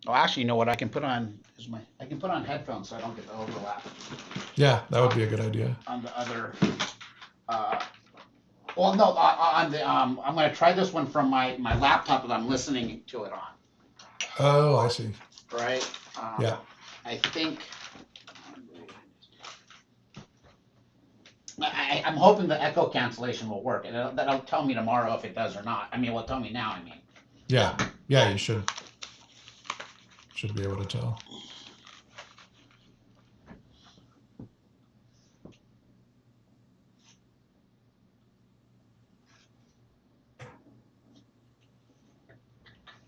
Oh, actually, you know what? I can put on headphones so I don't get the overlap Yeah, that would on be a good idea. on the other. Uh, well, no, on the I'm gonna try this one from my laptop that I'm listening to it on. Oh, I see. Right. Yeah. I think I'm hoping the echo cancellation will work, and that'll tell me tomorrow if it does or not. I mean, well, tell me now. I mean. Yeah. Yeah, you should be able to tell.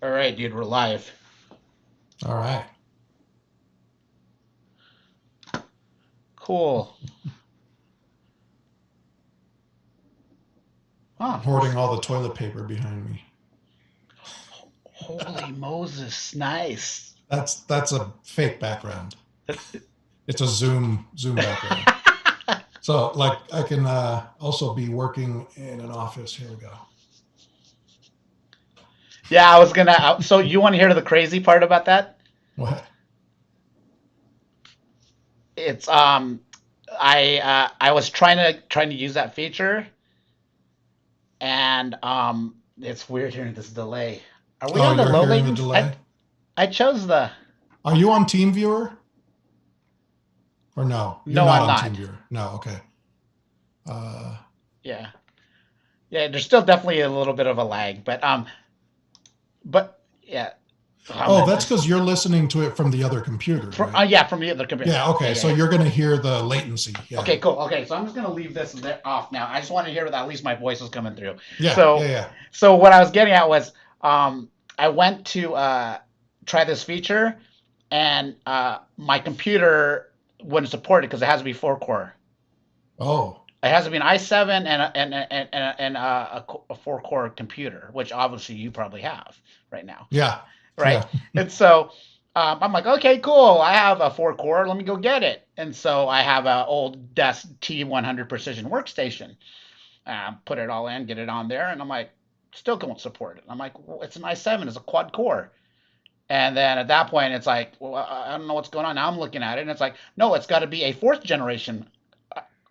All right, dude, we're live. All right. Cool. I'm Huh. hoarding all the toilet paper behind me. Holy Moses, nice. That's a fake background. It's a Zoom background. So like I can also be working in an office. Here we go. Yeah, I was gonna. So you want to hear the crazy part about that? What? It's I was trying to use that feature, and it's weird hearing this delay. Are we Oh, on the you're low hearing the latency? I delay? I chose the. Are you on TeamViewer or no? You're No, not I'm on not. TeamViewer. No, okay. Uh, Yeah, yeah. There's still definitely a little bit of a lag, but yeah. I'm oh, gonna that's just because you're listening to it from the other computer, from right? yeah from the other computer. Yeah, Yeah, okay. yeah, So yeah. you're going to hear the latency. Yeah. Okay, cool. Okay, so I'm just gonna leave this off now. I just want to hear that at least my voice is coming through. Yeah, yeah, So, yeah. so what I was getting at was, I went to try this feature, and my computer wouldn't support it because it has to be 4 core. Oh, It has to be an i7 and a 4 core computer, which obviously you probably have right now, yeah. right? Yeah. And so I'm like, okay, cool. I have a 4 core. Let me go get it. And so I have an old desk T100 Precision workstation. Put it all in, get it on there, and I'm like, still don't support it. I'm like, well, it's an i7, it's a quad core. And then at that point, it's like, well, I don't know what's going on. Now I'm looking at it, and it's like, no, it's got to be a fourth generation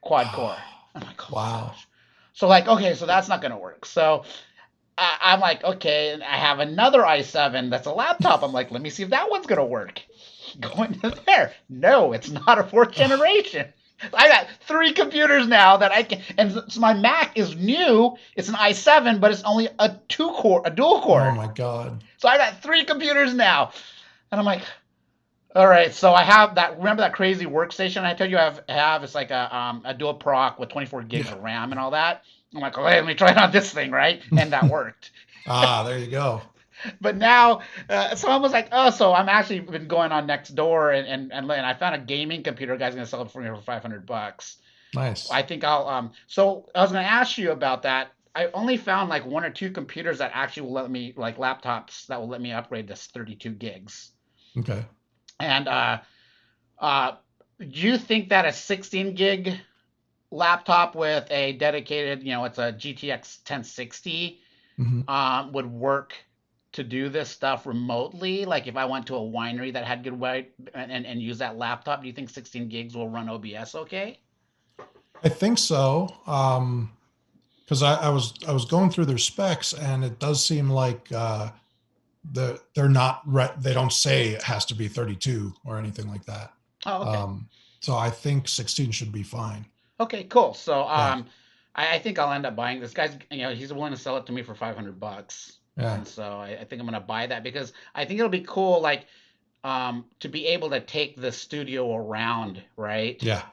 quad core. I'm like, oh my Wow. gosh. So like, okay, so that's not gonna work. So I'm like, okay, and I have another i7 that's a laptop. I'm like, let me see if that one's gonna work. Going to there, no, it's not a fourth generation. I got 3 computers now that I can, and so my Mac is new. It's an i7, but it's only a dual Oh core. my God. So I got 3 computers now, and I'm like, all right. So I have that. Remember that crazy workstation I told you I have? It's like a dual proc with 24 gigs Yeah. of RAM and all that. I'm like, okay, let me try it on this thing, right? And that worked. Ah, there you go. But now, so I was like, oh, so I'm actually been going on next door and I found a gaming computer. Guy's gonna sell it for me for $500. Nice. I think I'll. So I was gonna ask you about that. I only found like 1 or 2 computers that actually will let me, like laptops that will let me upgrade this 32 gigs. Okay. And uh, do you think that a 16 gig laptop with a dedicated, it's a GTX 1060, Hmm. would work to do this stuff remotely? Like if I went to a winery that had good Wi and use that laptop, do you think 16 gigs will run OBS okay? I think so. Because I was going through their specs, and it does seem like they're not they don't say it has to be 32 or anything like that. Oh, okay. Um, so I think 16 should be fine. Okay, cool. So Yeah. I think I'll end up buying this guy's. He's willing to sell it to me for $500, Yeah. and so I think I'm gonna buy that because I think it'll be cool, like to be able to take the studio around, right? Yeah.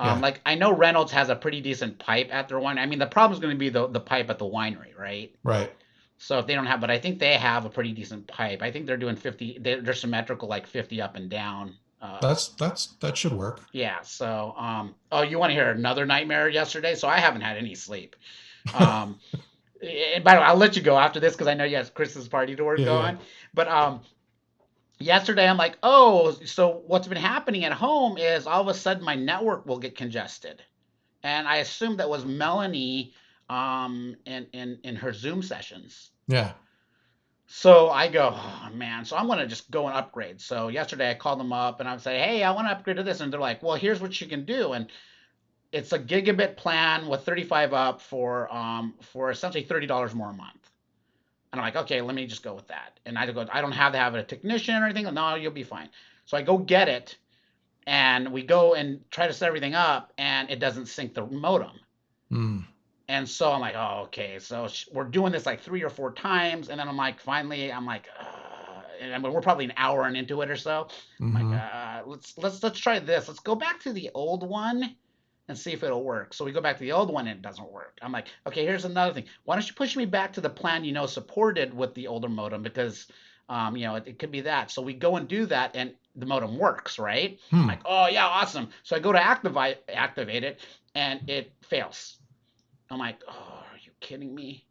Yeah. Like I know Reynolds has a pretty decent pipe at their winery. I mean, the problem is going to be the pipe at the winery, right? Right. So if they don't have, but I think they have a pretty decent pipe. I think they're doing 50. They're symmetrical, like 50 up and down. That should work. Yeah. So oh, you want to hear another nightmare yesterday? So I haven't had any sleep. Um, and by the way, I'll let you go after this because I know you have Chris's party to work Yeah. Yeah. on. But yesterday I'm like, oh, so what's been happening at home is all of a sudden my network will get congested, and I assumed that was Melanie in her Zoom sessions. Yeah. So I go, oh man, so I'm gonna just go and upgrade. So yesterday I called them up and I'm saying, hey, I want to upgrade to this, and they're like, well, here's what you can do, and it's a gigabit plan with 35 up for essentially $30 more a month. And I'm like, okay, let me just go with that. And I go, I don't have to have a technician or anything. No, you'll be fine. So I go get it, and we go and try to set everything up, and it doesn't sync the modem. Mm. And so I'm like, oh, okay. So we're doing this like 3 or 4 times, and then I'm like, finally, I'm like, and I mean, we're probably an hour into it or so. I'm like, Hmm. let's try this. Let's go back to the old one and see if it'll work. So we go back to the old one and it doesn't work. I'm like, okay, here's another thing. Why don't you push me back to the plan supported with the older modem, because it could be that. So we go and do that, and the modem works, right? I'm Hmm. like, oh yeah, awesome. So I go to activate it, and it fails. I'm like, oh, are you kidding me?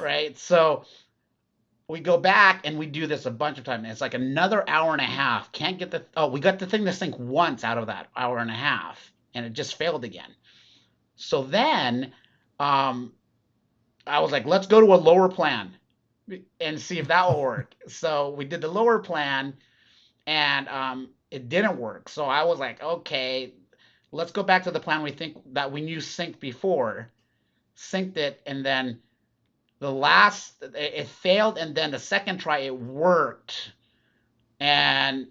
Right? So we go back and we do this a bunch of times. It's like another hour and a half. Can't get we got the thing to sync once out of that hour and a half, and it just failed again. So then um, I was like, let's go to a lower plan and see if that will work. So we did the lower plan, and it didn't work. So I was like, okay, let's go back to the plan we think that we knew synced before, synced it, and then it failed, and then the second try it worked, and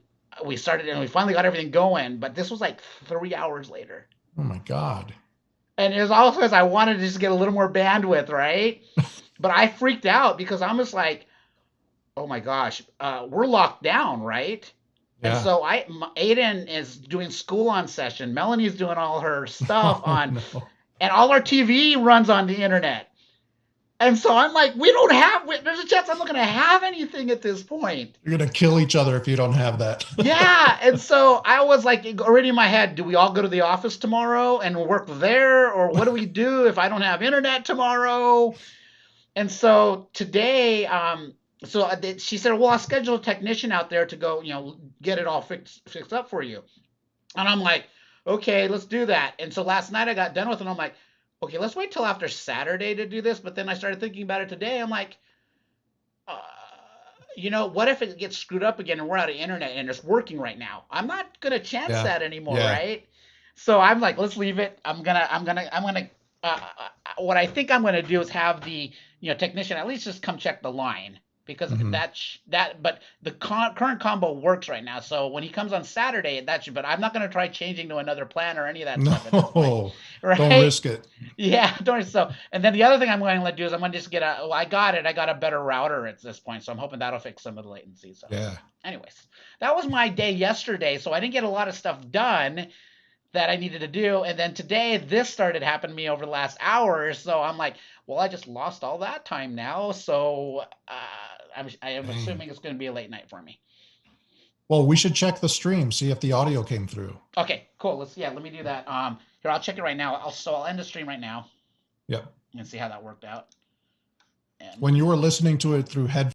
we finally got everything going. But this was like 3 hours later, Oh my God. and it was also because I wanted to just get a little more bandwidth, right? But I freaked out because I'm just like, oh my gosh, we're locked down, right? And Yeah. so Aiden is doing school on session, Melanie's doing all her stuff Oh on, no. and all our TV runs on the internet. And so I'm like, there's a chance I'm not going to have anything at this point. You're gonna kill each other if you don't have that. Yeah. And so I was like, already in my head, do we all go to the office tomorrow and work there? Or what do we do if I don't have internet tomorrow? And so today, she said, well, I'll schedule a technician out there to go, get it all fixed up for you. And I'm like, okay, let's do that. And so last night I got done with it, and I'm like, okay, let's wait till after Saturday to do this. But then I started thinking about it today. I'm like, uh, what if it gets screwed up again and we're out of internet and it's working right now? I'm not gonna chance Yeah. that anymore, Yeah. right? So I'm like, let's leave it. I'm gonna. What I think I'm gonna do is have the technician at least just come check the line, because Hmm. but the current combo works right now. So when he comes on Saturday, that should. But I'm not gonna try changing to another plan or any of that stuff at this point, No, don't right? risk it. Yeah, don't so. And then the other thing I'm going to do is I'm going to just get a. Well, I got it. I got a better router at this point, so I'm hoping that'll fix some of the latency. So, Yeah. anyways, that was my day yesterday. So I didn't get a lot of stuff done that I needed to do. And then today, this started happening to me over the last hour. So I'm like, well, I just lost all that time now. So I am Dang. assuming it's going to be a late night for me. Well, we should check the stream, see if the audio came through. Okay, cool. Let me do that. Here, I'll check it right now. I'll end the stream right now Yep. and see how that worked out. And When you were listening to it through headphones,